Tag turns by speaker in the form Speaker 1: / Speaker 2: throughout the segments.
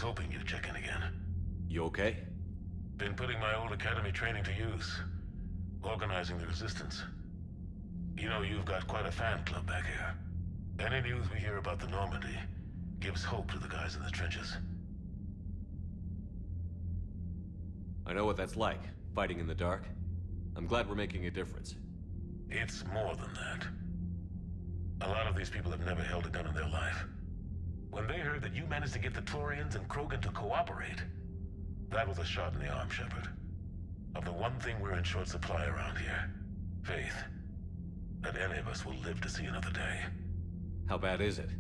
Speaker 1: hoping you'd check in again.
Speaker 2: You okay?
Speaker 1: Been putting my old academy training to use. Organizing the resistance. You know, you've got quite a fan club back here. Any news we hear about the Normandy gives hope to the guys in the trenches.
Speaker 2: I know what that's like, fighting in the dark. I'm glad we're making a difference.
Speaker 1: It's more than that. A lot of these people have never held a gun in their life. When they heard that you managed to get the Turians and Krogan to cooperate, that was a shot in the arm, Shepard. Of the one thing we're in short supply around here, faith. That any of us will live to see another day.
Speaker 2: How bad is it?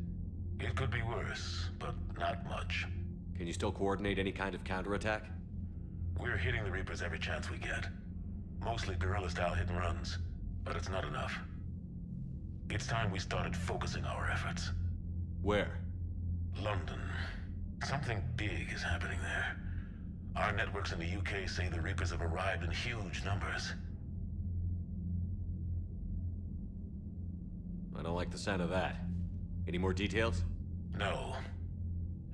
Speaker 1: It could be worse, but not much.
Speaker 2: Can you still coordinate any kind of counterattack?
Speaker 1: We're hitting the Reapers every chance we get. Mostly guerrilla-style hit and runs, but it's not enough. It's time we started focusing our efforts.
Speaker 2: Where?
Speaker 1: London. Something big is happening there. Our networks in the UK say the Reapers have arrived in huge numbers.
Speaker 2: I don't like the sound of that. Any more details?
Speaker 1: No.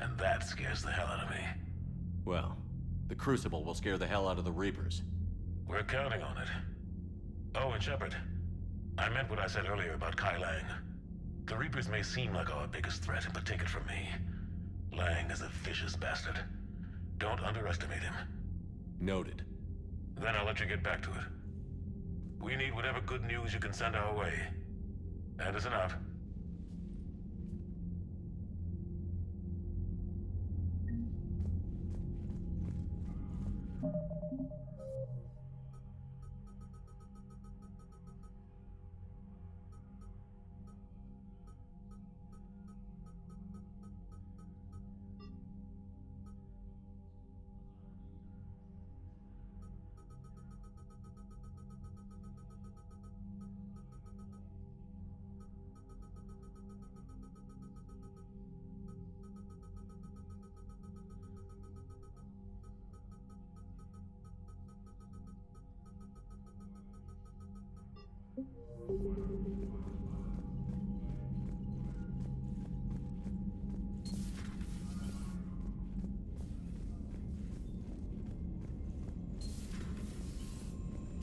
Speaker 1: And that scares the hell out of me.
Speaker 2: Well, the Crucible will scare the hell out of the Reapers.
Speaker 1: We're counting on it. Oh, and Shepard, I meant what I said earlier about Kai Lang. The Reapers may seem like our biggest threat, but take it from me. Lang is a vicious bastard. Don't underestimate him.
Speaker 2: Noted.
Speaker 1: Then I'll let you get back to it. We need whatever good news you can send our way. Anderson out.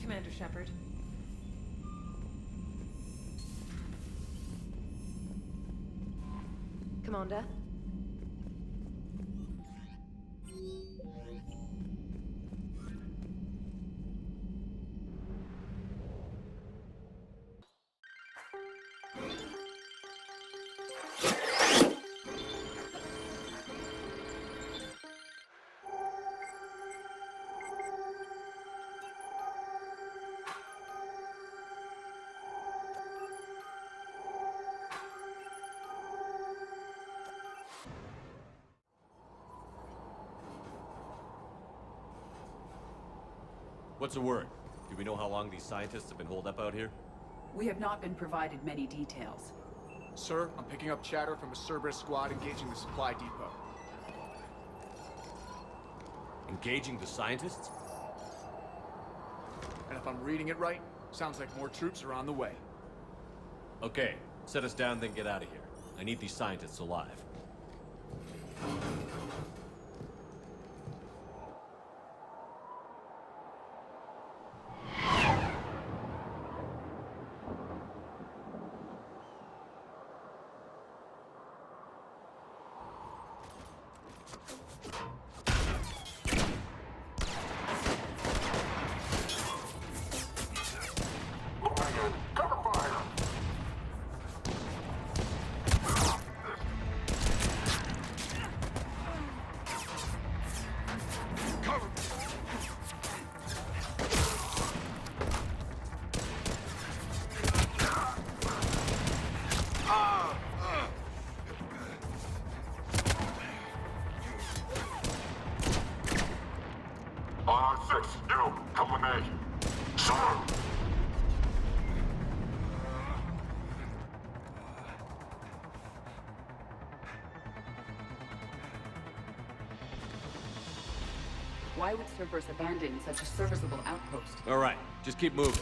Speaker 3: Commander Shepard. Commander?
Speaker 2: What's the word? Do we know how long these scientists have been holed up out here?
Speaker 4: We have not been provided many details.
Speaker 5: Sir, I'm picking up chatter from a Cerberus squad engaging the supply depot.
Speaker 2: Engaging the scientists?
Speaker 5: And if I'm reading it right, sounds like more troops are on the way.
Speaker 2: Okay, set us down, then get out of here. I need these scientists alive.
Speaker 6: R6, you, come with me. Sir!
Speaker 4: Why would Cerberus abandon such a serviceable outpost?
Speaker 2: All right, just keep moving.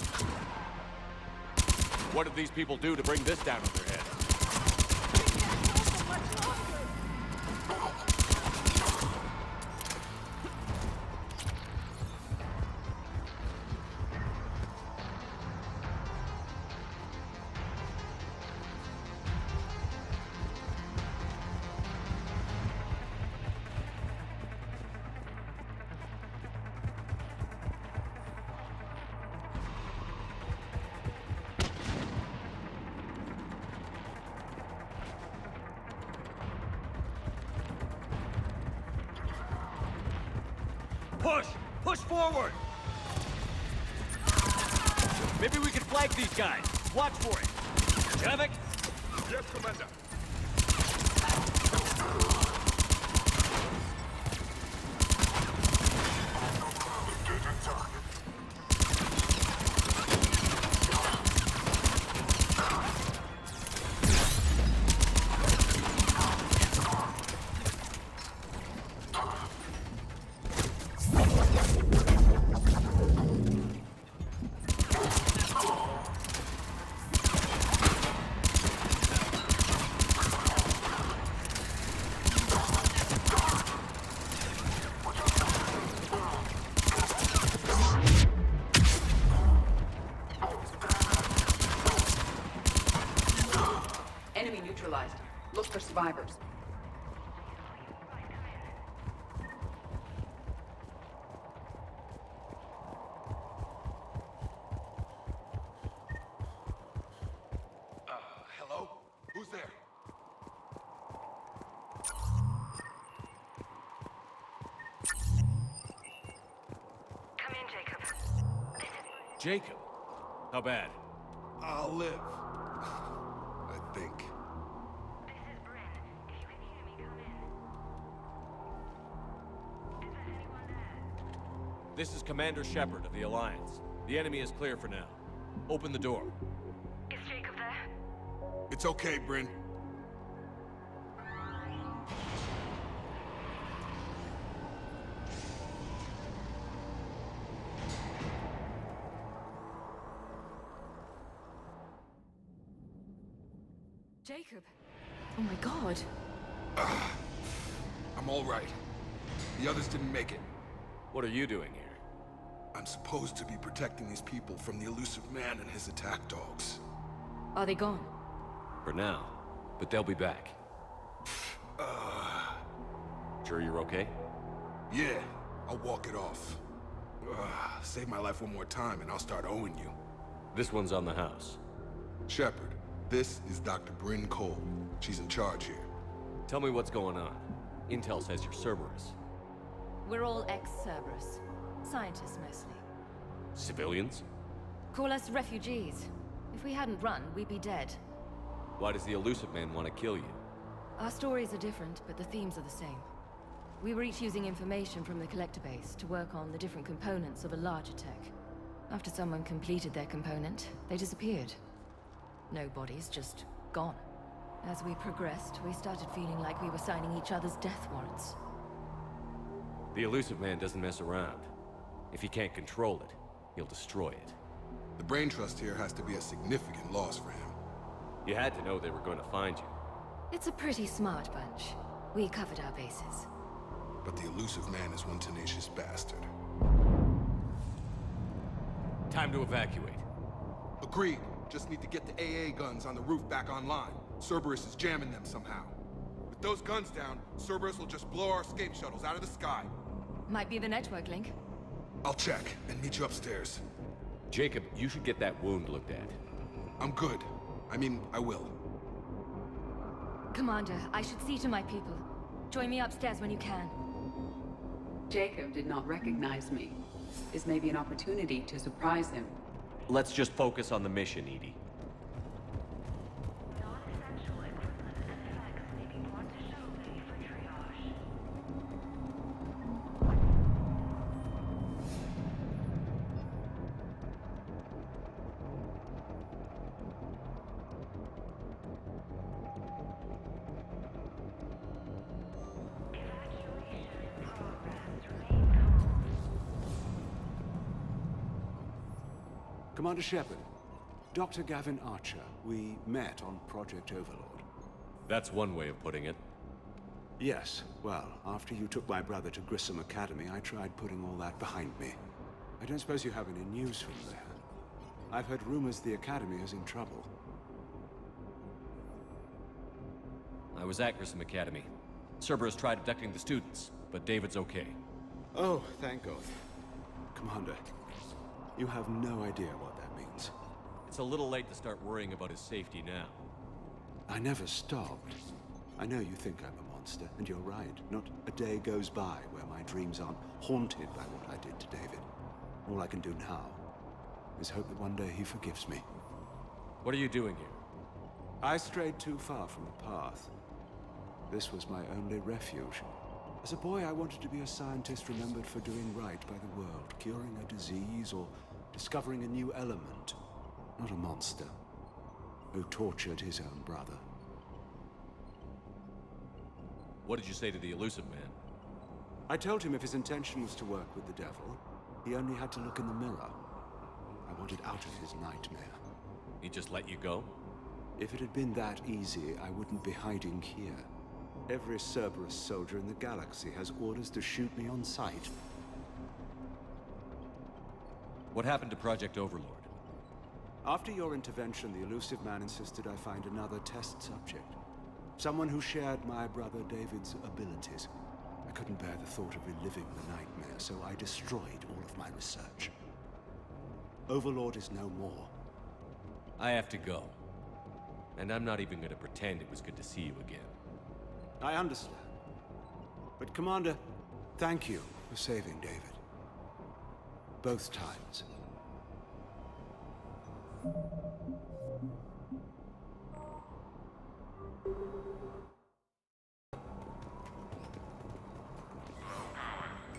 Speaker 2: What did these people do to bring this down on their heads? Push! Push forward! Maybe we can flank these guys. Watch for it. Javik?
Speaker 6: Yes, Commander. Engaging target.
Speaker 4: Enemy neutralized. Look for survivors.
Speaker 6: Hello? Who's there?
Speaker 7: Come in, Jacob.
Speaker 2: Jacob? How bad?
Speaker 6: I'll live. I think.
Speaker 7: This is Bryn. If you can hear me, come in. Is there anyone there?
Speaker 2: This is Commander Shepard of the Alliance. The enemy is clear for now. Open the door.
Speaker 7: Is Jacob there?
Speaker 6: It's okay, Bryn.
Speaker 3: Jacob. Oh my god.
Speaker 6: I'm all right. The others didn't make it.
Speaker 2: What are you doing here?
Speaker 6: I'm supposed to be protecting these people from the elusive man and his attack dogs.
Speaker 3: Are they gone?
Speaker 2: For now. But they'll be back. Sure you're okay?
Speaker 6: Yeah, I'll walk it off. Save my life one more time and I'll start owing you.
Speaker 2: This one's on the house.
Speaker 6: Shepard, this is Dr. Bryn Cole. She's in charge here.
Speaker 2: Tell me what's going on. Intel says you're Cerberus.
Speaker 3: We're all ex-Cerberus. Scientists mostly.
Speaker 2: Civilians?
Speaker 3: Call us refugees. If we hadn't run, we'd be dead.
Speaker 2: Why does the elusive man want to kill you?
Speaker 3: Our stories are different, but the themes are the same. We were each using information from the Collector base to work on the different components of a larger tech. After someone completed their component, they disappeared. No bodies, just gone. As we progressed, we started feeling like we were signing each other's death warrants.
Speaker 2: The elusive man doesn't mess around. If he can't control it, he'll destroy it.
Speaker 6: The brain trust here has to be a significant loss for him.
Speaker 2: You had to know they were going to find you.
Speaker 3: It's a pretty smart bunch. We covered our bases.
Speaker 6: But the elusive man is one tenacious bastard.
Speaker 2: Time to evacuate.
Speaker 6: Agreed. Just need to get the AA guns on the roof back online. Cerberus is jamming them somehow. With those guns down, Cerberus will just blow our escape shuttles out of the sky.
Speaker 3: Might be the network link.
Speaker 6: I'll check and meet you upstairs.
Speaker 2: Jacob, you should get that wound looked at.
Speaker 6: I'm good. I mean, I will.
Speaker 3: Commander, I should see to my people. Join me upstairs when you can.
Speaker 4: Jacob did not recognize me. This may be an opportunity to surprise him.
Speaker 2: Let's just focus on the mission, Edie.
Speaker 7: Non-essential equipment and effects may be brought to show bay for triage. Evacuation in progress. Remain calm.
Speaker 8: Commander Shepard, Dr. Gavin Archer, we met on Project Overlord.
Speaker 2: That's one way of putting it.
Speaker 8: Yes, well, after you took my brother to Grissom Academy, I tried putting all that behind me. I don't suppose you have any news from there. I've heard rumors the Academy is in trouble.
Speaker 2: I was at Grissom Academy. Cerberus tried abducting the students, but David's okay.
Speaker 8: Oh, thank God. Commander, you have no idea what that means.
Speaker 2: It's a little late to start worrying about his safety now.
Speaker 8: I never stopped. I know you think I'm a monster. monster, and you're right. Not a day goes by where my dreams aren't haunted by what I did to David. All I can do now is hope that one day he forgives me.
Speaker 2: What are you doing here?
Speaker 8: I strayed too far from the path. This was my only refuge. As a boy, I wanted to be a scientist remembered for doing right by the world, curing a disease or discovering a new element. Not a monster who tortured his own brother.
Speaker 2: What did you say to the Illusive Man?
Speaker 8: I told him if his intention was to work with the devil, he only had to look in the mirror. I wanted out of his nightmare.
Speaker 2: He just let you go?
Speaker 8: If it had been that easy, I wouldn't be hiding here. Every Cerberus soldier in the galaxy has orders to shoot me on sight.
Speaker 2: What happened to Project Overlord?
Speaker 8: After your intervention, the Illusive Man insisted I find another test subject. Someone who shared my brother David's abilities. I couldn't bear the thought of reliving the nightmare, so I destroyed all of my research. Overlord is no more.
Speaker 2: I have to go. And I'm not even gonna pretend it was good to see you again.
Speaker 8: I understand. But Commander, thank you for saving David. Both times.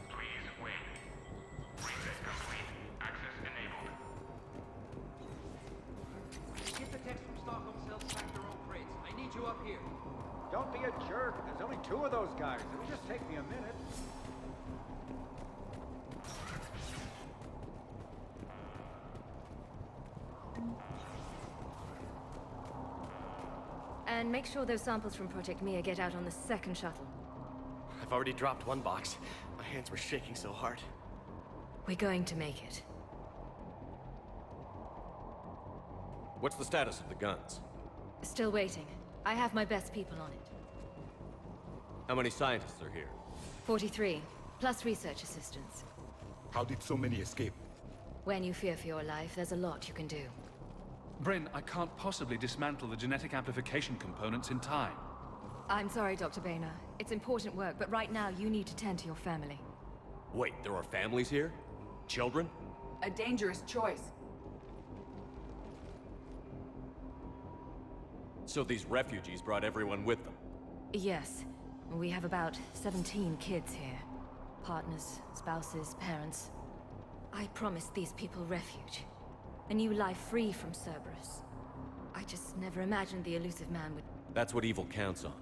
Speaker 9: Please wait. Reset complete. Access enabled.
Speaker 10: Get the text from Stockholm cells back their own crates. I need you up here.
Speaker 11: Don't be a jerk. There's only 2 of those guys. It'll just take me a minute.
Speaker 3: And make sure those samples from Project Mia get out on the second shuttle.
Speaker 12: I've already dropped one box. My hands were shaking so hard.
Speaker 3: We're going to make it.
Speaker 2: What's the status of the guns?
Speaker 3: Still waiting. I have my best people on it.
Speaker 2: How many scientists are here?
Speaker 3: 43, plus research assistants.
Speaker 6: How did so many escape?
Speaker 3: When you fear for your life, there's a lot you can do.
Speaker 13: Bryn, I can't possibly dismantle the genetic amplification components in time.
Speaker 3: I'm sorry, Dr. Boehner. It's important work, but right now you need to tend to your family.
Speaker 2: Wait, there are families here? Children?
Speaker 4: A dangerous choice.
Speaker 2: So these refugees brought everyone with them?
Speaker 3: Yes. We have about 17 kids here. Partners, spouses, parents. I promised these people refuge. A new life free from Cerberus. I just never imagined the Illusive Man would...
Speaker 2: That's what evil counts on.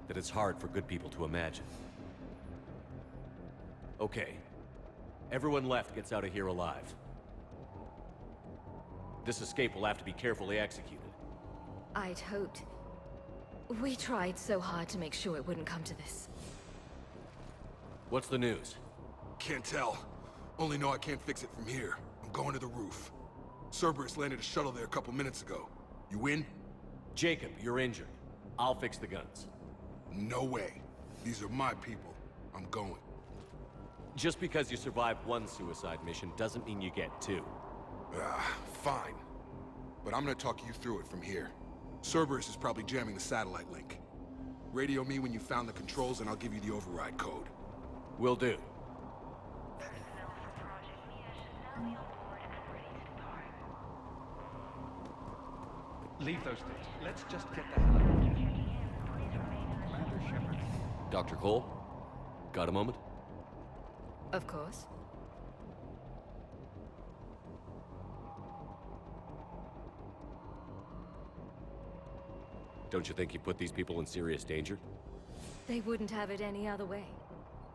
Speaker 2: That it's hard for good people to imagine. Okay. Everyone left gets out of here alive. This escape will have to be carefully executed.
Speaker 3: I'd hoped... We tried so hard to make sure it wouldn't come to this.
Speaker 2: What's the news?
Speaker 6: Can't tell. Only know I can't fix it from here. I'm going to the roof. Cerberus landed a shuttle there a couple minutes ago. You in?
Speaker 2: Jacob, you're injured. I'll fix the guns.
Speaker 6: No way. These are my people. I'm going.
Speaker 2: Just because you survived one suicide mission doesn't mean you get 2.
Speaker 6: Fine. But I'm gonna talk you through it from here. Cerberus is probably jamming the satellite link. Radio me when you found the controls and I'll give you the override code.
Speaker 2: Will do.
Speaker 7: Personnel for Project Mia should now be on board and ready to depart.
Speaker 13: Leave those things. Let's just get the hell out of here.
Speaker 11: Commander Shepard.
Speaker 2: Dr. Cole? Got a moment?
Speaker 3: Of course.
Speaker 2: Don't you think you put these people in serious danger?
Speaker 3: They wouldn't have it any other way.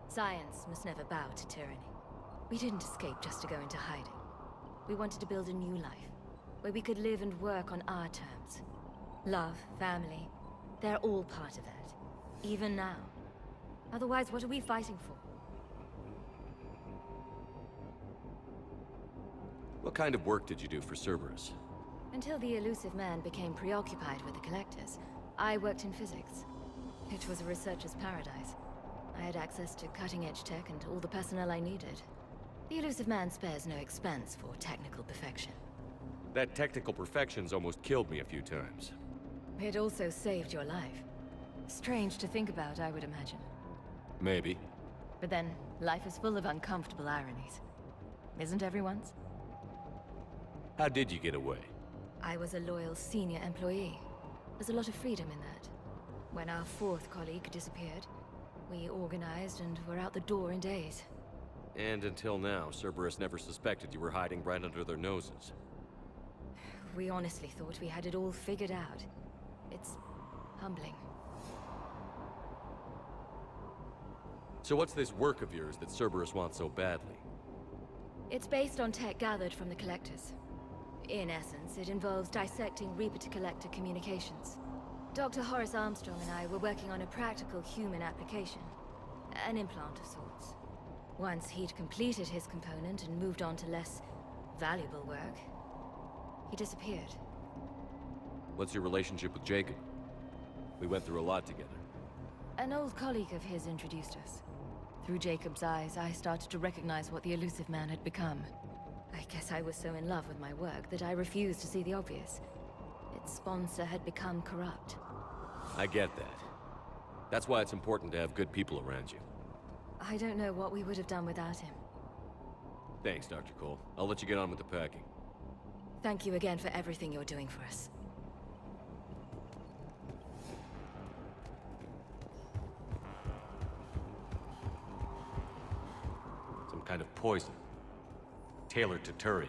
Speaker 3: Science must never bow to tyranny. We didn't escape just to go into hiding. We wanted to build a new life, where we could live and work on our terms. Love, family, they're all part of that. Even now. Otherwise, what are we fighting for?
Speaker 2: What kind of work did you do for Cerberus?
Speaker 3: Until the Illusive Man became preoccupied with the Collectors, I worked in physics. It was a researcher's paradise. I had access to cutting-edge tech and all the personnel I needed. The Illusive Man spares no expense for technical perfection.
Speaker 2: That technical perfection's almost killed me a few times.
Speaker 3: It also saved your life. Strange to think about, I would imagine.
Speaker 2: Maybe.
Speaker 3: But then, life is full of uncomfortable ironies. Isn't everyone's?
Speaker 2: How did you get away?
Speaker 3: I was a loyal senior employee. There's a lot of freedom in that. When our fourth colleague disappeared, we organized and were out the door in days.
Speaker 2: And until now, Cerberus never suspected you were hiding right under their noses.
Speaker 3: We honestly thought we had it all figured out. It's humbling.
Speaker 2: So what's this work of yours that Cerberus wants so badly?
Speaker 3: It's based on tech gathered from the Collectors. In essence, it involves dissecting Reaper-to-Collector communications. Dr. Horace Armstrong and I were working on a practical human application. An implant of sorts. Once he'd completed his component and moved on to less valuable work, he disappeared.
Speaker 2: What's your relationship with Jacob? We went through a lot together.
Speaker 3: An old colleague of his introduced us. Through Jacob's eyes, I started to recognize what the Elusive Man had become. I guess I was so in love with my work that I refused to see the obvious. Its sponsor had become corrupt.
Speaker 2: I get that. That's why it's important to have good people around you.
Speaker 3: I don't know what we would have done without him.
Speaker 2: Thanks, Dr. Cole. I'll let you get on with the packing.
Speaker 3: Thank you again for everything you're doing for us.
Speaker 2: Some kind of poison. Tailored to Turians.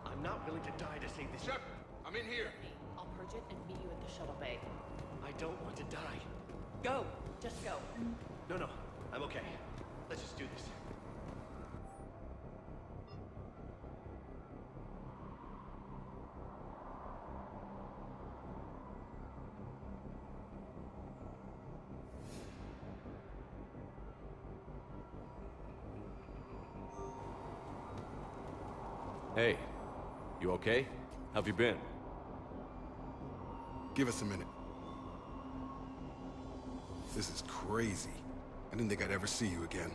Speaker 12: I'm not willing to die to save this.
Speaker 6: Shepard, I'm in here.
Speaker 14: I'll purge it and meet you at the shuttle bay.
Speaker 12: I don't want to die.
Speaker 14: Go! Just go.
Speaker 12: No, I'm okay. Let's just do this.
Speaker 2: Hey, you okay? How've you been?
Speaker 6: Give us a minute. This is crazy. I didn't think I'd ever see you again.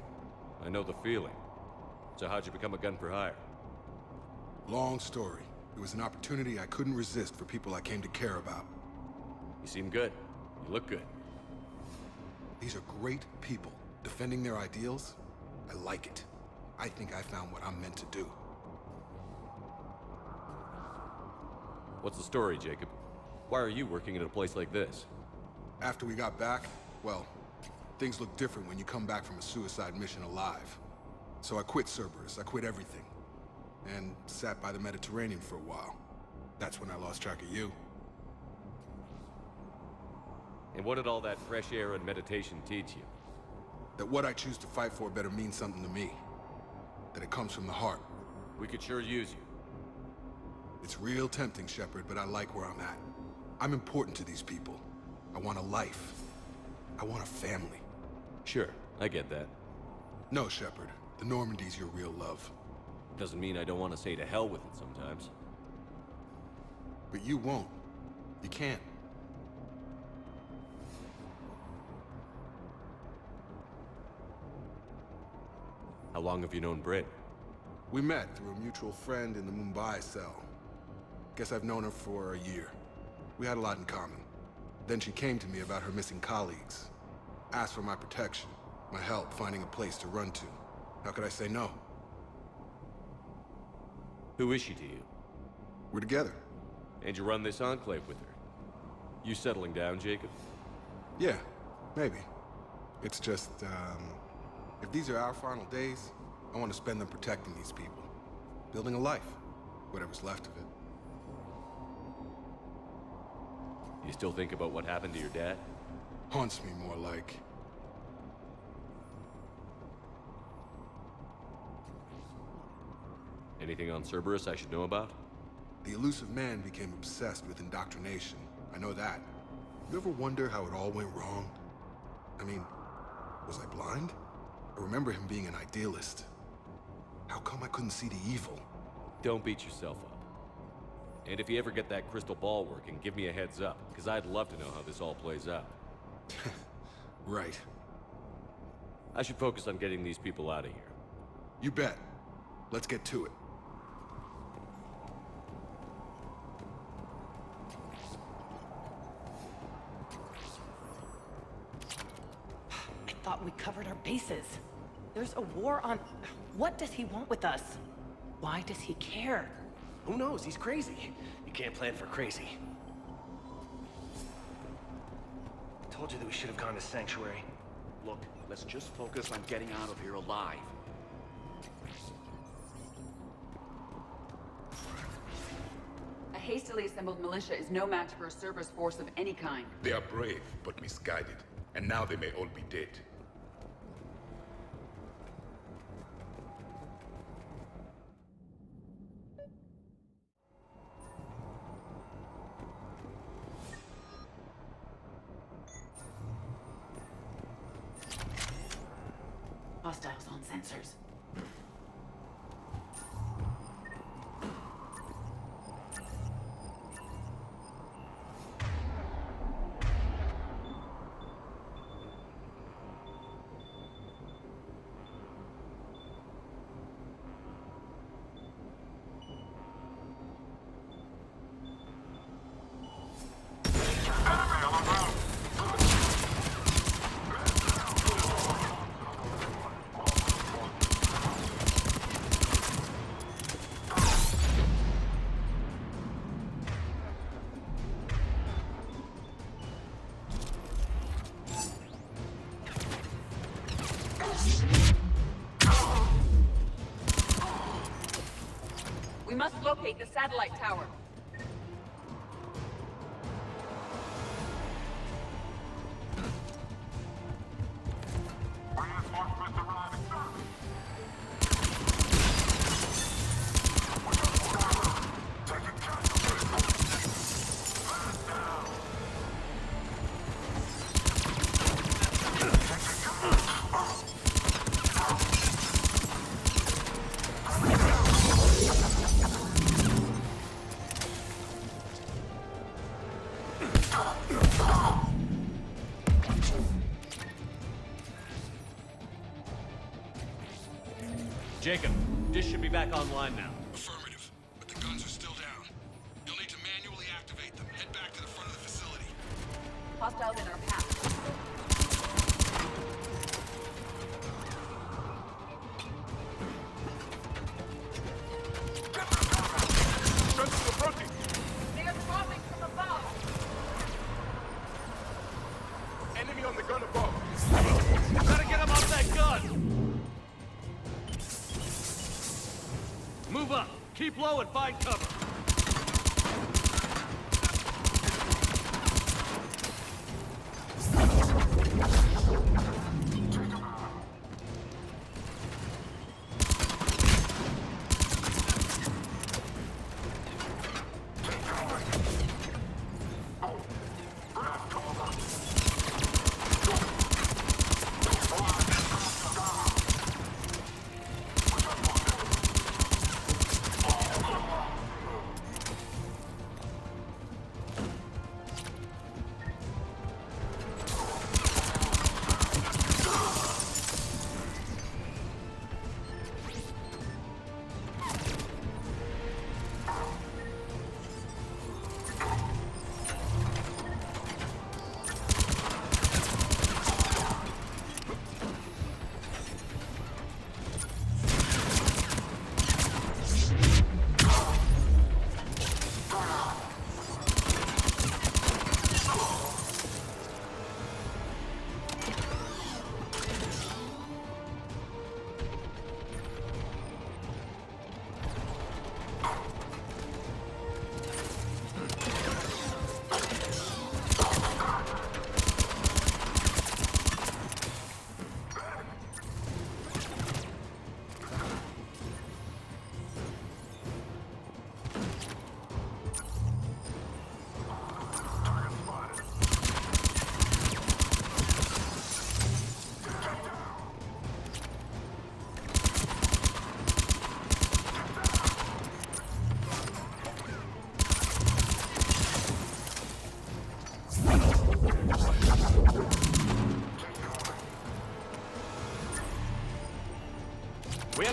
Speaker 2: I know the feeling. So how'd you become a gun for hire?
Speaker 6: Long story. It was an opportunity I couldn't resist for people I came to care about.
Speaker 2: You seem good. You look good.
Speaker 6: These are great people, defending their ideals. I like it. I think I found what I'm meant to do.
Speaker 2: What's the story, Jacob? Why are you working at a place like this?
Speaker 6: After we got back, well, things look different when you come back from a suicide mission alive. So I quit Cerberus, I quit everything. And sat by the Mediterranean for a while. That's when I lost track of you.
Speaker 2: And what did all that fresh air and meditation teach you?
Speaker 6: That what I choose to fight for better mean something to me. That it comes from the heart.
Speaker 2: We could sure use you.
Speaker 6: It's real tempting, Shepard, but I like where I'm at. I'm important to these people. I want a life. I want a family.
Speaker 2: Sure, I get that.
Speaker 6: No, Shepard. The Normandy's your real love.
Speaker 2: Doesn't mean I don't want to say to hell with it sometimes.
Speaker 6: But you won't. You can't.
Speaker 2: How long have you known Britt?
Speaker 6: We met through a mutual friend in the Mumbai cell. Guess I've known her for a year. We had a lot in common. Then she came to me about her missing colleagues. Asked for my protection, my help finding a place to run to. How could I say no?
Speaker 2: Who is she to you?
Speaker 6: We're together.
Speaker 2: And you run this enclave with her? You settling down, Jacob?
Speaker 6: Yeah, maybe. It's just, if these are our final days, I want to spend them protecting these people. Building a life. Whatever's left of it.
Speaker 2: You still think about what happened to your dad?
Speaker 6: Haunts me more like.
Speaker 2: Anything on Cerberus I should know about?
Speaker 6: The Elusive Man became obsessed with indoctrination. I know that. You ever wonder how it all went wrong? I mean, was I blind? I remember him being an idealist. How come I couldn't see the evil?
Speaker 2: Don't beat yourself up. And if you ever get that crystal ball working, give me a heads up, because I'd love to know how this all plays out.
Speaker 6: Right.
Speaker 2: I should focus on getting these people out of here.
Speaker 6: You bet. Let's get to it.
Speaker 14: I thought we covered our bases. There's a war on... What does he want with us? Why does he care?
Speaker 12: Who knows? He's crazy. You can't plan for crazy. Told you that we should have gone to Sanctuary.
Speaker 11: Look, let's just focus on getting out of here alive.
Speaker 4: A hastily assembled militia is no match for a Cerberus force of any kind.
Speaker 9: They are brave, but misguided. And now they may all be dead.
Speaker 4: Hostiles on sensors. We must locate the satellite tower.
Speaker 2: Jacob, dish should be back online now.
Speaker 6: Affirmative, but the guns are still down. You'll need to manually activate them. Head back to the front of the facility.
Speaker 4: Hostiles in our path.
Speaker 9: Sensors approaching!
Speaker 4: They are dropping from above.
Speaker 9: Enemy on the gun above!
Speaker 2: Gotta get him off that gun! Move up! Keep low and find cover!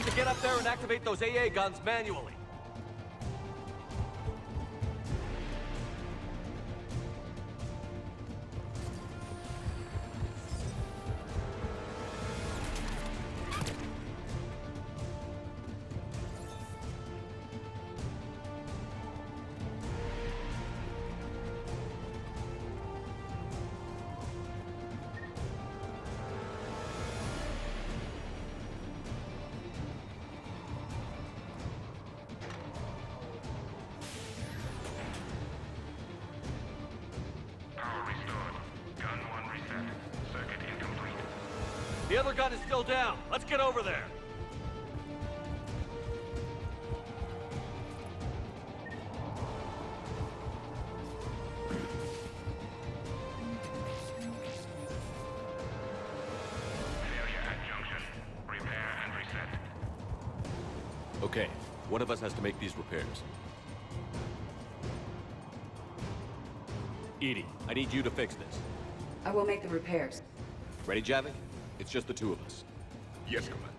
Speaker 12: time to get up there and activate those AA guns manually. The other gun is still down. Let's get over there.
Speaker 9: Failure at junction. Repair and reset.
Speaker 2: Okay, one of us has to make these repairs. Edie, I need you to fix this.
Speaker 4: I will make the repairs.
Speaker 2: Ready, Javik? It's just the two of us.
Speaker 9: Yes, Commander.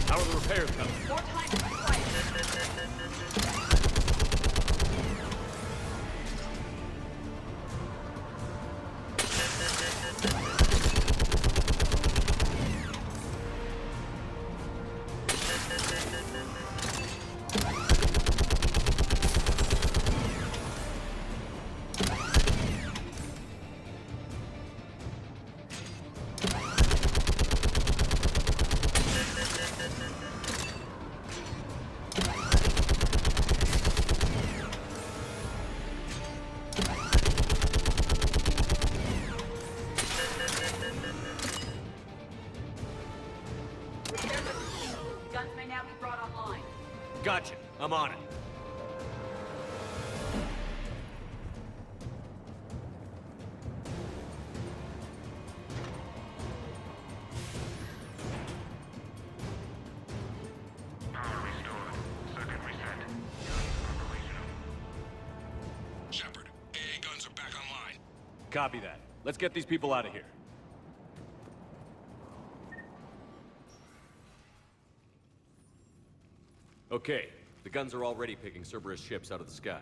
Speaker 2: How are the repairs coming?
Speaker 14: More time to fight. Guns may now be brought online.
Speaker 12: Gotcha. I'm on it.
Speaker 9: Power restored. Circuit reset. Guns operational.
Speaker 6: Shepard, AA guns are back online.
Speaker 2: Copy that. Let's get these people out of here. Okay, the guns are already picking Cerberus ships out of the sky.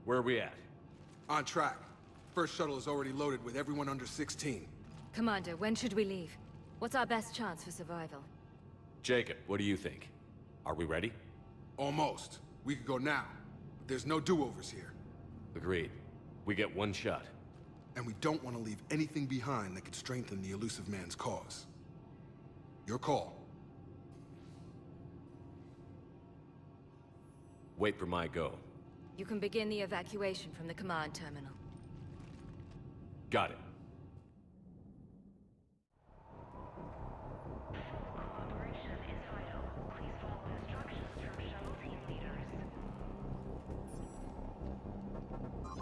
Speaker 2: Where are we at?
Speaker 6: On track. First shuttle is already loaded with everyone under 16.
Speaker 3: Commander, when should we leave? What's our best chance for survival?
Speaker 2: Jacob, what do you think? Are we ready?
Speaker 6: Almost. We could go now. But there's no do-overs here.
Speaker 2: Agreed. We get one shot.
Speaker 6: And we don't want to leave anything behind that could strengthen the Elusive Man's cause. Your call.
Speaker 2: Wait for my go.
Speaker 3: You can begin the evacuation from the command terminal.
Speaker 2: Got it.
Speaker 7: Cooperation is vital. Please follow instructions from shuttle team leaders.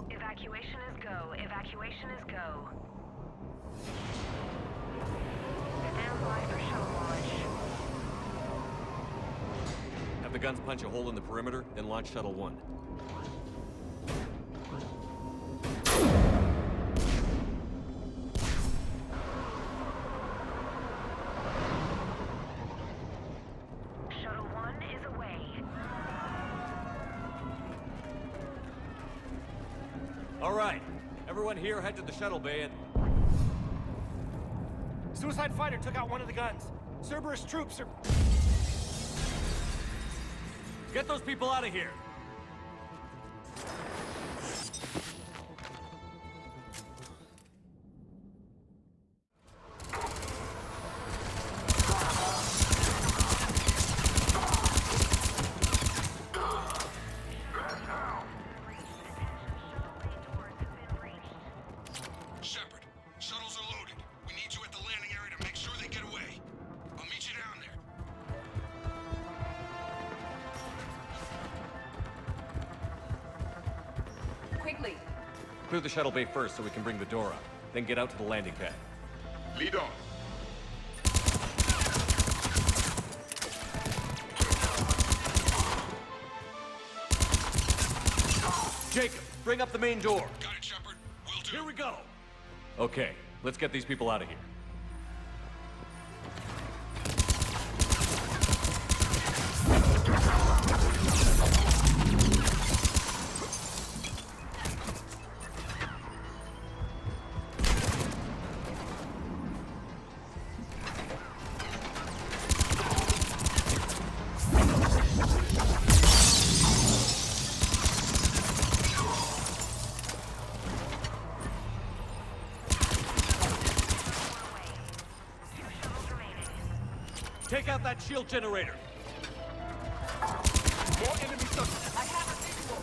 Speaker 7: Evacuation is go. Evacuation is go. Stand by for shuttle launch.
Speaker 2: Have the guns punch a hole in the perimeter, then launch Shuttle 1.
Speaker 7: Shuttle 1 is away.
Speaker 2: All right. Everyone here head to the shuttle bay and...
Speaker 11: Suicide fighter took out one of the guns. Cerberus troops are...
Speaker 2: Get those people out of here!
Speaker 6: Shepard, shuttles are loaded. We need you at the landing area to make sure they get away. I'll meet you down there.
Speaker 2: Clear the shuttle bay first so we can bring the door up. Then get out to the landing pad.
Speaker 6: Lead on.
Speaker 2: Jacob, bring up the main door.
Speaker 6: Got it, Shepard. Will do.
Speaker 2: Here we go. Okay, let's get these people out of here. Take out that shield generator.
Speaker 5: More enemy subjects. I have a visual.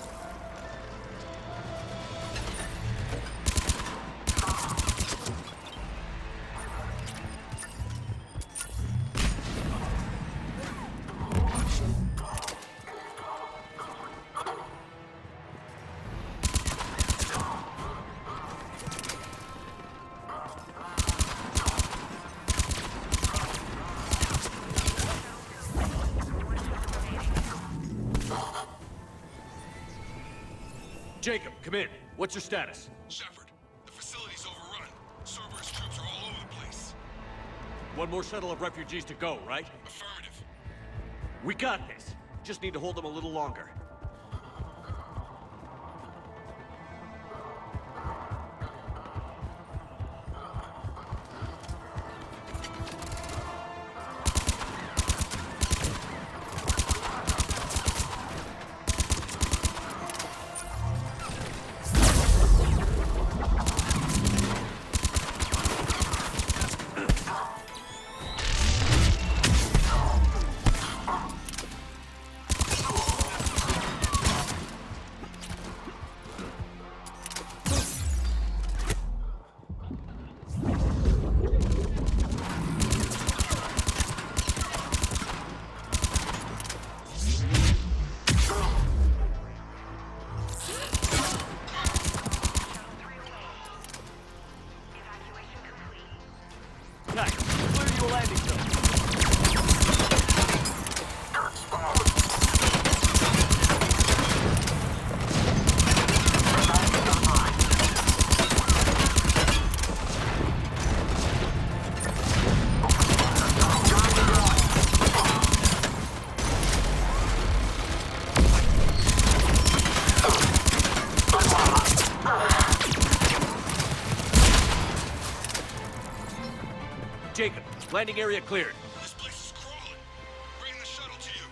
Speaker 2: Jacob, come in. What's your status?
Speaker 6: Shepard, the facility's overrun. Cerberus troops are all over the place.
Speaker 2: One more shuttle of refugees to go, right?
Speaker 6: Affirmative.
Speaker 2: We got this. Just need to hold them a little longer. Jacob, landing area cleared.
Speaker 6: This place is crawling. Bring the shuttle to you.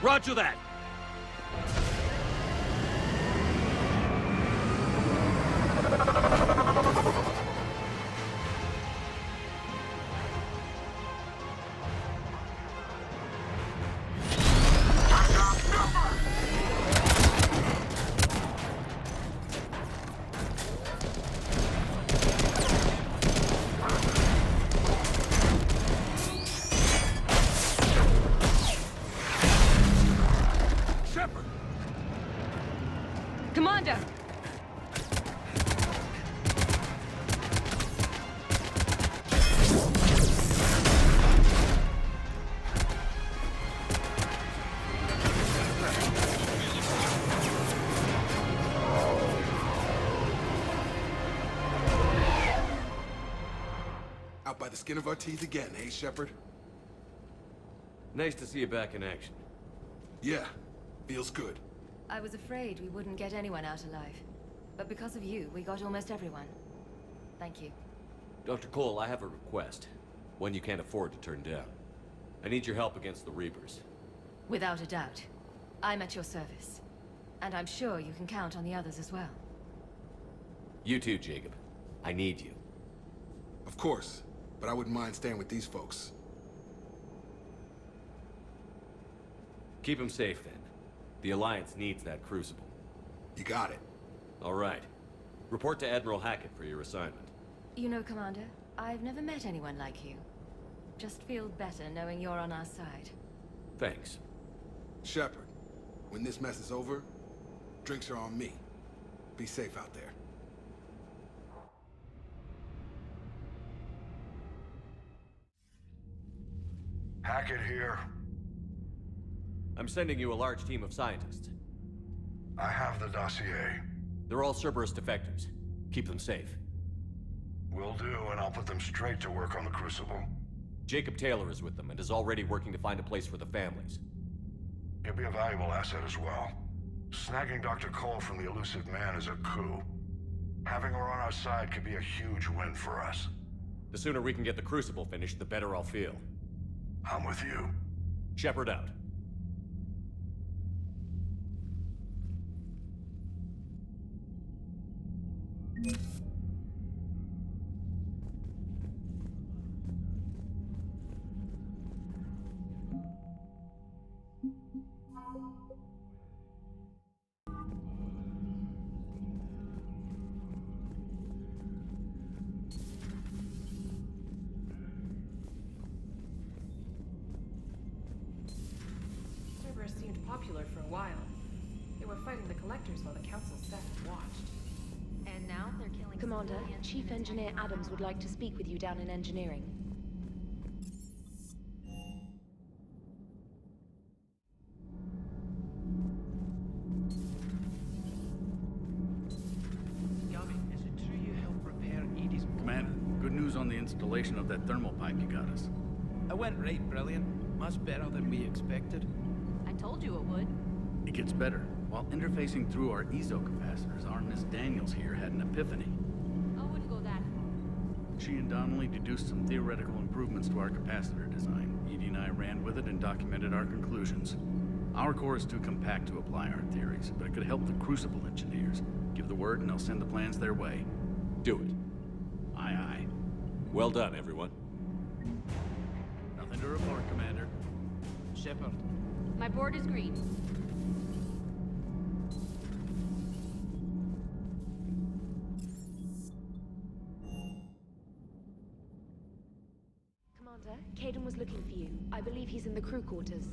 Speaker 2: Roger that.
Speaker 3: Commander!
Speaker 6: Out by the skin of our teeth again, hey, Shepard?
Speaker 2: Nice to see you back in action.
Speaker 6: Yeah, feels good.
Speaker 3: I was afraid we wouldn't get anyone out alive. But because of you, we got almost everyone. Thank you.
Speaker 2: Dr. Cole, I have a request. One you can't afford to turn down. I need your help against the Reapers.
Speaker 3: Without a doubt. I'm at your service. And I'm sure you can count on the others as well.
Speaker 2: You too, Jacob. I need you.
Speaker 6: Of course, but I wouldn't mind staying with these folks.
Speaker 2: Keep them safe, then. The Alliance needs that crucible.
Speaker 6: You got it.
Speaker 2: All right. Report to Admiral Hackett for your assignment.
Speaker 3: You know, Commander, I've never met anyone like you. Just feel better knowing you're on our side.
Speaker 2: Thanks.
Speaker 6: Shepard, when this mess is over, drinks are on me. Be safe out there.
Speaker 15: Hackett here.
Speaker 2: I'm sending you a large team of scientists.
Speaker 15: I have the dossier.
Speaker 2: They're all Cerberus defectors. Keep them safe.
Speaker 15: Will do, and I'll put them straight to work on the Crucible.
Speaker 2: Jacob Taylor is with them and is already working to find a place for the families.
Speaker 15: He'll be a valuable asset as well. Snagging Dr. Cole from the Elusive Man is a coup. Having her on our side could be a huge win for us.
Speaker 2: The sooner we can get the Crucible finished, the better I'll feel.
Speaker 15: I'm with you.
Speaker 2: Shepard out.
Speaker 16: Cerberus seemed popular for a while. They were fighting the Collectors while the Council sat and watched.
Speaker 3: And now they're killing
Speaker 17: Commander,
Speaker 3: civilians.
Speaker 17: Chief Engineer Adams would like to speak with you down in engineering.
Speaker 10: Yami, is it true you helped repair Edie's...
Speaker 13: Commander, good news on the installation of that thermal pipe you got us.
Speaker 10: I went right brilliant. Much better than we expected.
Speaker 3: I told you it would.
Speaker 13: It gets better. While interfacing through our ezo capacitors, our Miss Daniels here had an epiphany.
Speaker 3: I wouldn't go that far.
Speaker 13: She and Donnelly deduced some theoretical improvements to our capacitor design. Edie and I ran with it and documented our conclusions. Our core is too compact to apply our theories, but it could help the Crucible engineers. Give the word and they'll send the plans their way.
Speaker 2: Do it.
Speaker 13: Aye, aye.
Speaker 2: Well done, everyone.
Speaker 13: Nothing to report, Commander.
Speaker 10: Shepard.
Speaker 3: My board is green.
Speaker 17: Commander, Caden was looking for you. I believe he's in the crew quarters.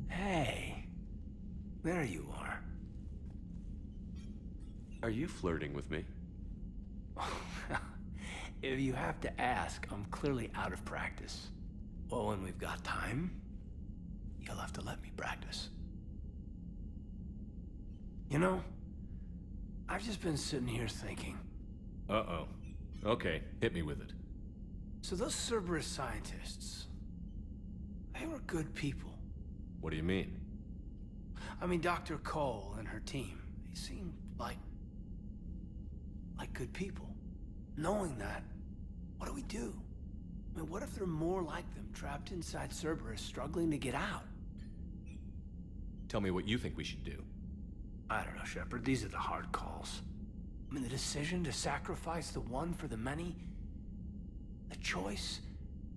Speaker 18: Hey, there you are.
Speaker 2: Are you flirting with me?
Speaker 18: If you have to ask, I'm clearly out of practice. Well, when we've got time, you'll have to let me practice. You know, I've just been sitting here thinking.
Speaker 2: Uh-oh. Okay, hit me with it.
Speaker 18: So those Cerberus scientists, they were good people.
Speaker 2: What do you mean?
Speaker 18: I mean, Dr. Cole and her team, they seemed like good people. Knowing that, what do we do? I mean, what if there are more like them trapped inside Cerberus struggling to get out?
Speaker 2: Tell me what you think we should do.
Speaker 18: I don't know, Shepard. These are the hard calls. I mean, the decision to sacrifice the one for the many, the choice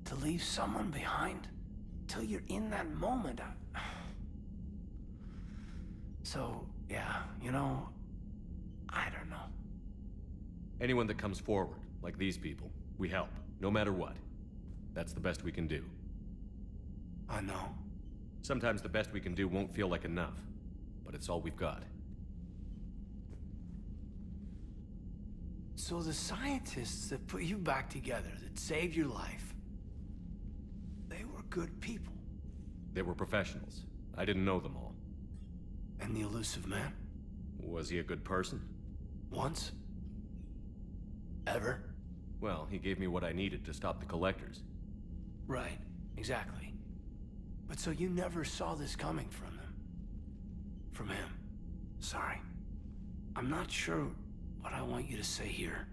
Speaker 18: to leave someone behind till you're in that moment. So, yeah, you know, I don't know.
Speaker 2: Anyone that comes forward, like these people, we help, no matter what. That's the best we can do.
Speaker 18: I know.
Speaker 2: Sometimes the best we can do won't feel like enough, but it's all we've got.
Speaker 18: So the scientists that put you back together, that saved your life, they were good people.
Speaker 2: They were professionals. I didn't know them all.
Speaker 18: And the Elusive Man?
Speaker 2: Was he a good person?
Speaker 18: Once? Ever?
Speaker 2: Well, he gave me what I needed to stop the Collectors.
Speaker 18: Right, exactly. But so you never saw this coming from them? From him? Sorry. I'm not sure what I want you to say here.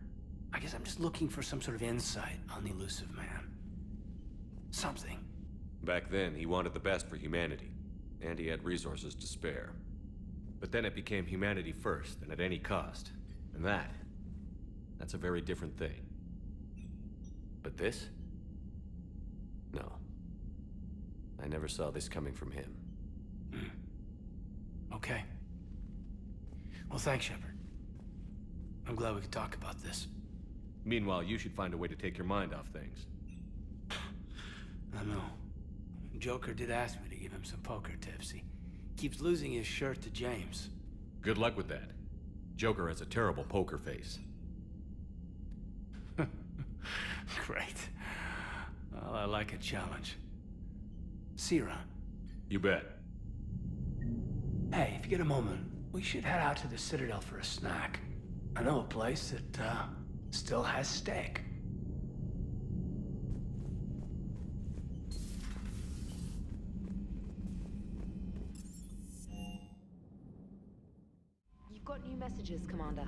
Speaker 18: I guess I'm just looking for some sort of insight on the Elusive Man. Something.
Speaker 2: Back then, he wanted the best for humanity, and he had resources to spare. But then it became humanity first, and at any cost. And that's a very different thing. But this? No. I never saw this coming from him.
Speaker 18: Okay. Well, thanks, Shepard. I'm glad we could talk about this.
Speaker 2: Meanwhile, you should find a way to take your mind off things.
Speaker 18: I know. Joker did ask me to give him some poker tips. He keeps losing his shirt to James.
Speaker 2: Good luck with that. Joker has a terrible poker face.
Speaker 18: Great. Well, I like a challenge. See you around.
Speaker 2: You bet.
Speaker 18: Hey, if you get a moment, we should head out to the Citadel for a snack. I know a place that, still has steak.
Speaker 17: You've got new messages, Commander.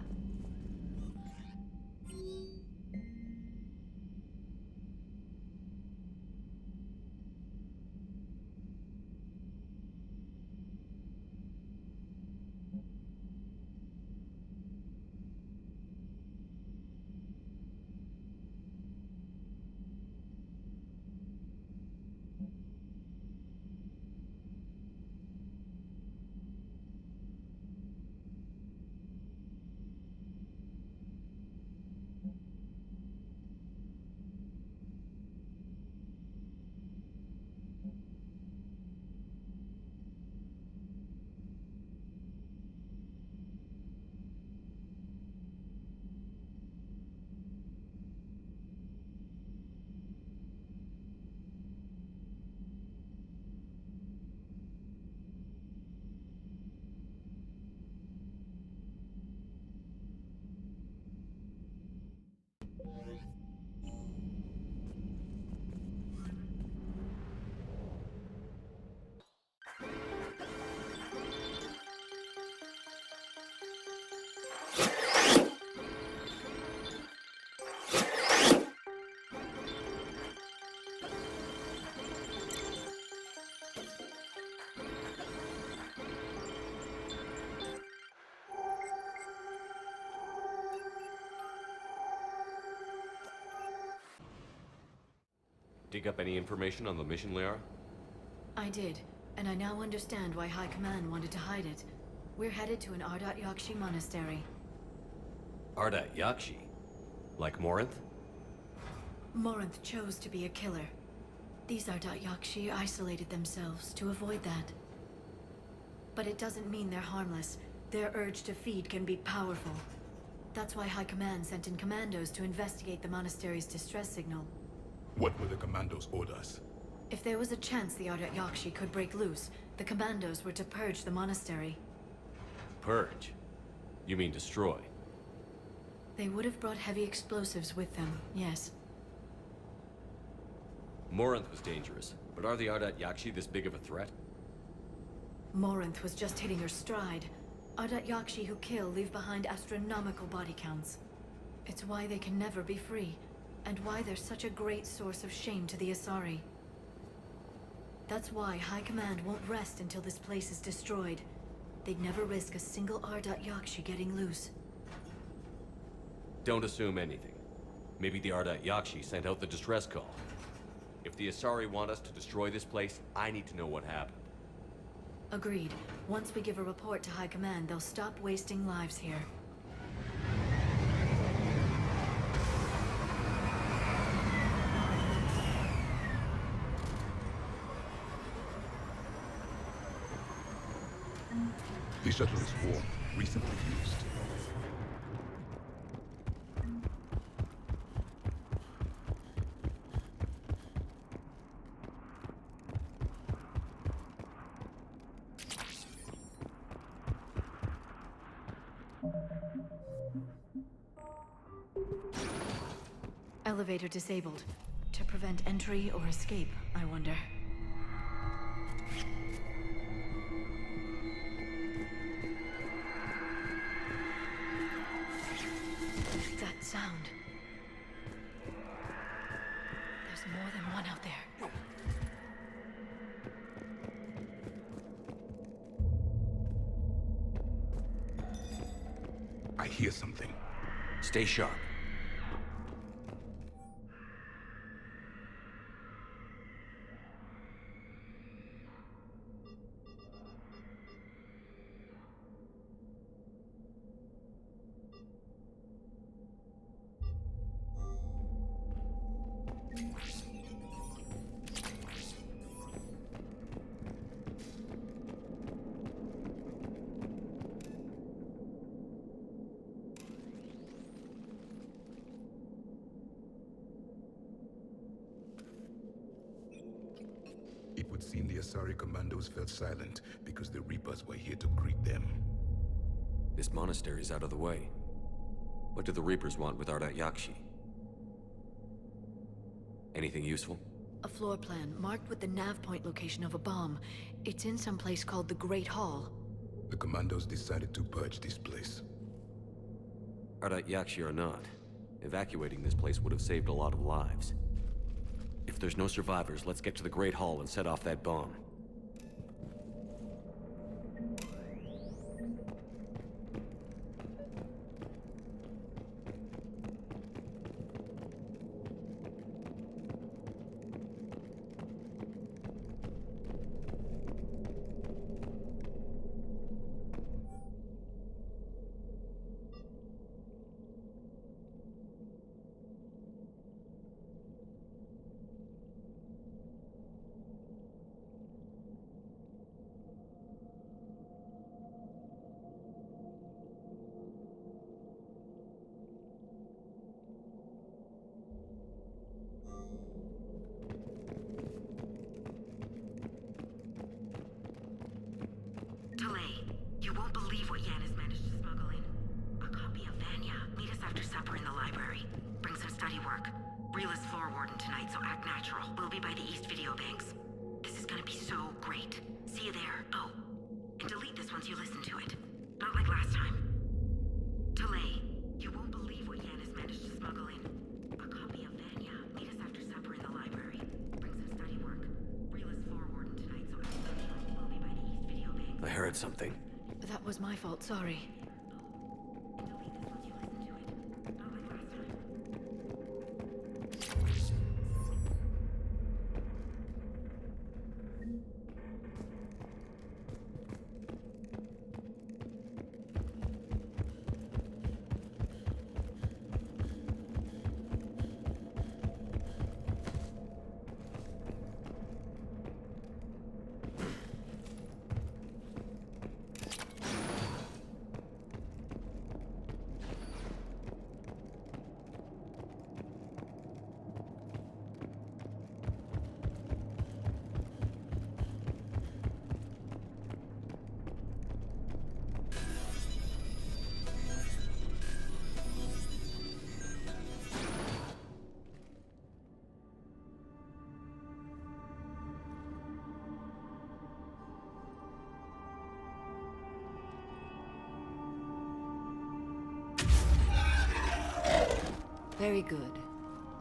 Speaker 2: Dig up any information on the mission, Liara?
Speaker 19: I did, and I now understand why High Command wanted to hide it. We're headed to an Ardat Yakshi monastery.
Speaker 2: Ardat Yakshi? Like Morinth?
Speaker 19: Morinth chose to be a killer. These Ardat Yakshi isolated themselves to avoid that. But it doesn't mean they're harmless. Their urge to feed can be powerful. That's why High Command sent in commandos to investigate the monastery's distress signal.
Speaker 20: What were the commandos' orders?
Speaker 19: If there was a chance the Ardat Yakshi could break loose, the commandos were to purge the monastery.
Speaker 2: Purge? You mean destroy?
Speaker 19: They would have brought heavy explosives with them, yes.
Speaker 2: Morinth was dangerous, but are the Ardat Yakshi this big of a threat?
Speaker 19: Morinth was just hitting her stride. Ardat Yakshi who kill leave behind astronomical body counts. It's why they can never be free, and why they're such a great source of shame to the Asari. That's why High Command won't rest until this place is destroyed. They'd never risk a single Ardat Yakshi getting loose.
Speaker 2: Don't assume anything. Maybe the Ardat Yakshi sent out the distress call. If the Asari want us to destroy this place, I need to know what happened.
Speaker 19: Agreed. Once we give a report to High Command, they'll stop wasting lives here.
Speaker 20: The shuttle is warm, recently used.
Speaker 19: Elevator disabled. To prevent entry or escape, I wonder. That sound. There's more than one out there.
Speaker 20: I hear something.
Speaker 18: Stay sharp.
Speaker 20: the Asari commandos fell silent because the Reapers were here to greet them.
Speaker 2: This monastery's out of the way. What do the Reapers want with Ardat Yakshi? Anything useful?
Speaker 19: A floor plan marked with the nav point location of a bomb. It's in some place called the Great Hall.
Speaker 20: The commandos decided to purge this place.
Speaker 2: Ardat Yakshi or not, evacuating this place would have saved a lot of lives. If there's no survivors, let's get to the Great Hall and set off that bomb.
Speaker 21: Delay. You won't believe what Yan has managed to smuggle in. A copy of Vanya. Meet us after supper in the library. Bring some study work. Reel is floor warden tonight, so act natural. We'll be by the East Video Banks. This is gonna be so great. See you there. Oh, and delete this once you listen to it. Not like last time. Delay. You won't believe what Yan has managed to smuggle in. A copy of Vanya. Meet us after supper in the library. Bring some study work. Reel is floor warden tonight, so act natural. We'll be by the East Video Banks.
Speaker 2: I heard something.
Speaker 19: That was my fault, sorry.
Speaker 3: Very good.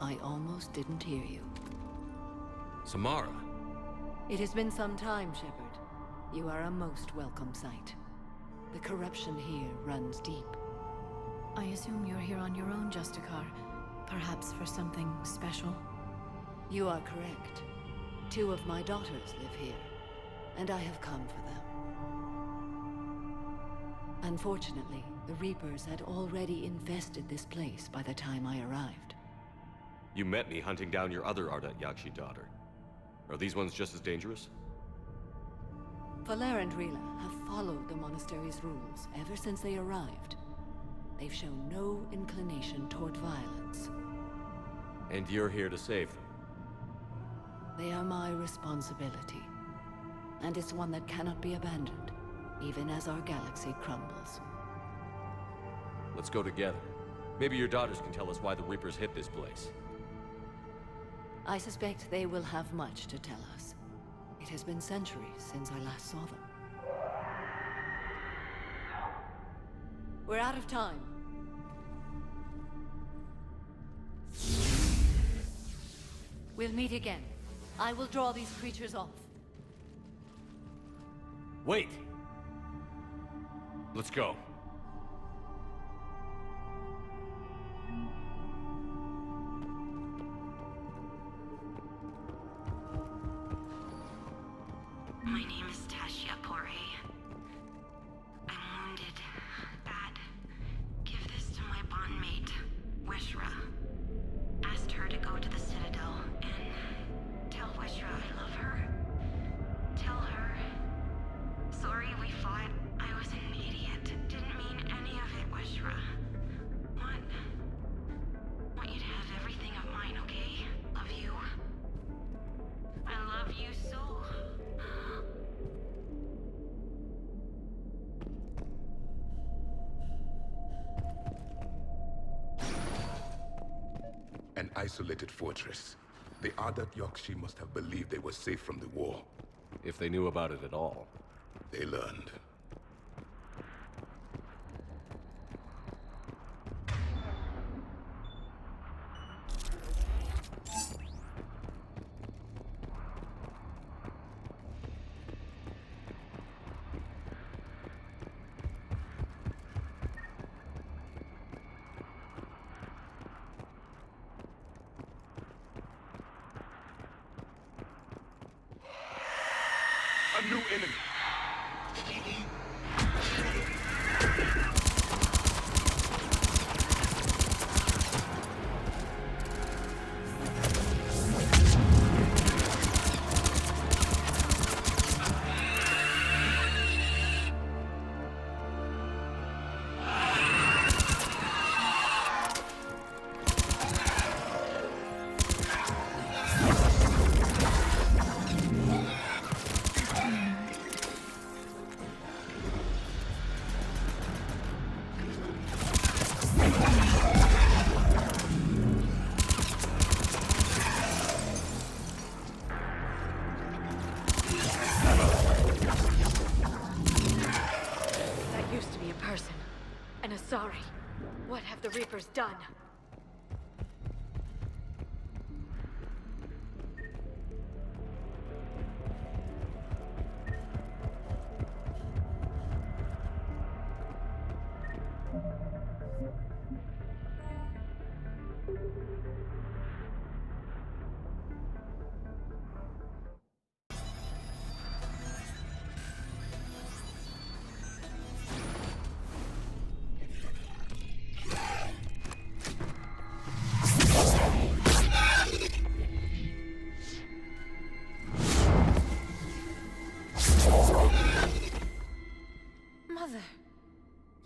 Speaker 3: I almost didn't hear you.
Speaker 2: Samara?
Speaker 3: It has been some time, Shepard. You are a most welcome sight. The corruption here runs deep.
Speaker 19: I assume you're here on your own, Justicar. Perhaps for something special?
Speaker 3: You are correct. 2 of my daughters live here, and I have come for them. Unfortunately, the Reapers had already infested this place by the time I arrived.
Speaker 2: You met me hunting down your other Ardat Yakshi daughter. Are these ones just as dangerous?
Speaker 3: Valer and Rila have followed the monastery's rules ever since they arrived. They've shown no inclination toward violence.
Speaker 2: And you're here to save them?
Speaker 3: They are my responsibility. And it's one that cannot be abandoned, even as our galaxy crumbles.
Speaker 2: Let's go together. Maybe your daughters can tell us why the Reapers hit this place.
Speaker 3: I suspect they will have much to tell us. It has been centuries since I last saw them. We're out of time. We'll meet again. I will draw these creatures off.
Speaker 2: Wait! Let's go.
Speaker 21: My name is Tasha Pore. I'm wounded. Bad. Give this to my bondmate, Weshra. Asked her to go to the Citadel and tell Weshra I love her. Tell her. Sorry we fought. I was an idiot. Didn't
Speaker 20: An isolated fortress. The Ardat Yakshi must have believed they were safe from the war.
Speaker 2: If they knew about it at all.
Speaker 20: They learned.
Speaker 15: A new enemy.
Speaker 19: That used to be a person. An Asari. What have the Reapers done?
Speaker 3: Mother,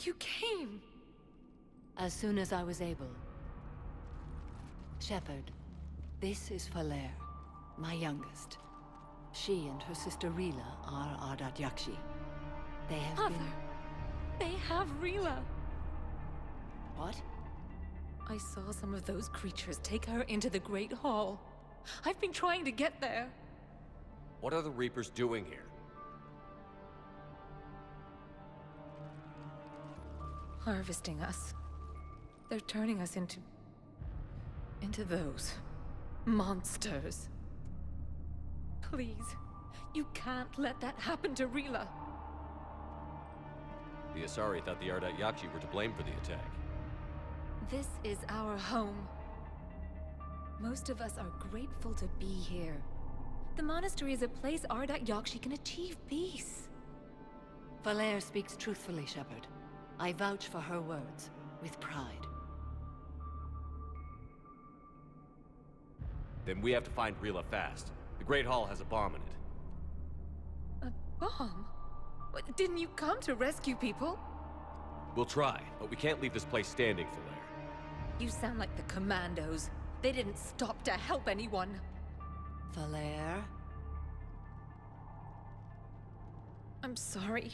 Speaker 3: you came.
Speaker 1: As soon as I was able. Shepard, this is Falere, my youngest. She and her sister Rila are Ardat Yakshi. They have
Speaker 3: Mother,
Speaker 1: been...
Speaker 3: they have Rila.
Speaker 1: What?
Speaker 3: I saw some of those creatures take her into the Great Hall. I've been trying to get there.
Speaker 2: What are the Reapers doing here?
Speaker 3: Harvesting us. They're turning us into those monsters. Please, you can't let that happen to Rila.
Speaker 2: The Asari thought the Ardat Yakshi were to blame for the attack.
Speaker 3: This is our home. Most of us are grateful to be here. The monastery is a place Ardat Yakshi can achieve peace.
Speaker 1: Falere speaks truthfully, Shepard. I vouch for her words, with pride.
Speaker 2: Then we have to find Rila fast. The Great Hall has a bomb in it.
Speaker 3: A bomb? What, didn't you come to rescue people?
Speaker 2: We'll try, but we can't leave this place standing, Falere.
Speaker 3: You sound like the Commandos. They didn't stop to help anyone.
Speaker 1: Falere?
Speaker 3: I'm sorry.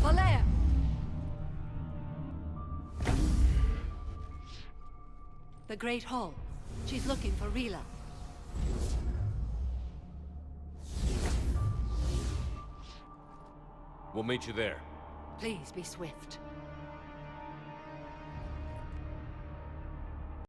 Speaker 1: Falere! The Great Hall. She's looking for Rila.
Speaker 2: We'll meet you there.
Speaker 1: Please be swift.